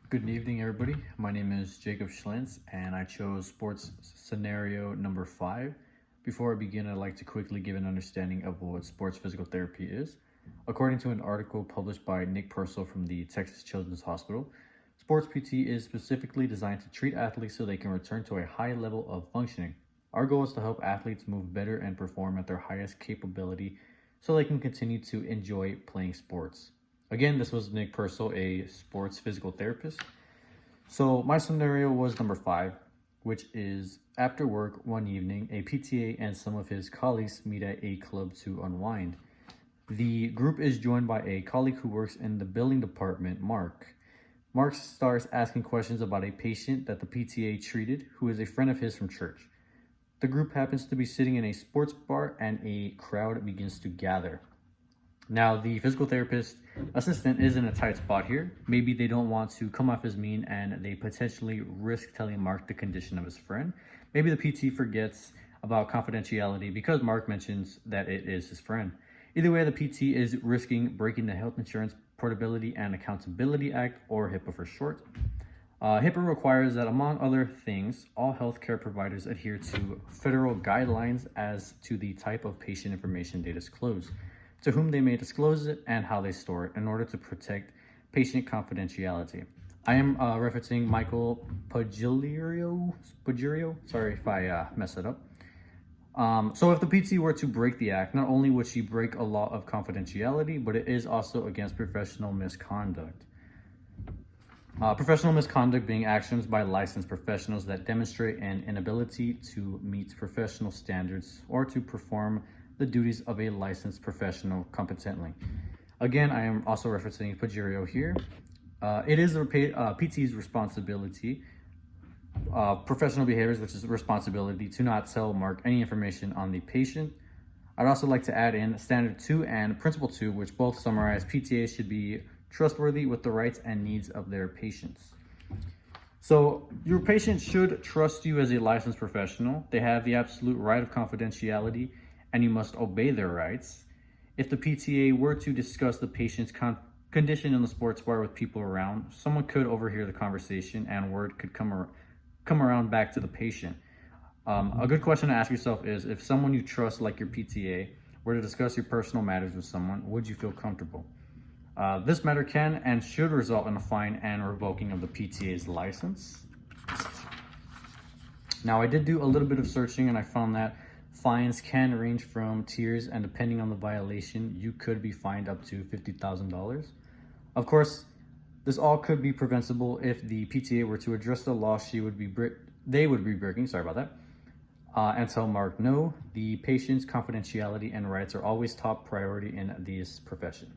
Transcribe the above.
Good evening, everybody. My name is Jacob Schlentz, and I chose sports scenario number 5. Before I begin, I'd like to quickly give an understanding of what sports physical therapy is. According to an article published by Nick Purcell from the Texas Children's Hospital, sports PT is specifically designed to treat athletes so they can return to a high level of functioning. Our goal is to help athletes move better and perform at their highest capability so they can continue to enjoy playing sports. Again, this was Nick Purcell, a sports physical therapist. So my scenario was number 5, which is after work one evening, a PTA and some of his colleagues meet at a club to unwind. The group is joined by a colleague who works in the billing department, Mark. Mark starts asking questions about a patient that the PTA treated who is a friend of his from church. The group happens to be sitting in a sports bar and a crowd begins to gather. Now, the physical therapist assistant is in a tight spot here. Maybe they don't want to come off as mean and they potentially risk telling Mark the condition of his friend. Maybe the PT forgets about confidentiality because Mark mentions that it is his friend. Either way, the PT is risking breaking the Health Insurance Portability and Accountability Act, or HIPAA for short. HIPAA requires that, among other things, all healthcare providers adhere to federal guidelines as to the type of patient information they disclose, to whom they may disclose it, and how they store it in order to protect patient confidentiality. I am referencing Michael Pugilio. Sorry if I messed it up. So if the PT were to break the act, not only would she break a law of confidentiality, but it is also against professional misconduct. Professional misconduct being actions by licensed professionals that demonstrate an inability to meet professional standards or to perform the duties of a licensed professional competently. Again, I am also referencing Pugilio here. It is the PT's responsibility, professional behaviors, which is the responsibility to not tell Mark any information on the patient. I'd also like to add in Standard 2 and Principle 2, which both summarize PTAs should be trustworthy with the rights and needs of their patients. So your patient should trust you as a licensed professional. They have the absolute right of confidentiality, and you must obey their rights. If the PTA were to discuss the patient's condition in the sports bar with people around, someone could overhear the conversation and word could come around back to the patient. A good question to ask yourself is, if someone you trust, like your PTA, were to discuss your personal matters with someone, would you feel comfortable? This matter can and should result in a fine and revoking of the PTA's license. Now, I did do a little bit of searching and I found that fines can range from tiers, and depending on the violation, you could be fined up to $50,000. Of course, this all could be preventable if the PTA were to address the law they would be breaking, and tell Mark, no, the patient's confidentiality and rights are always top priority in this profession.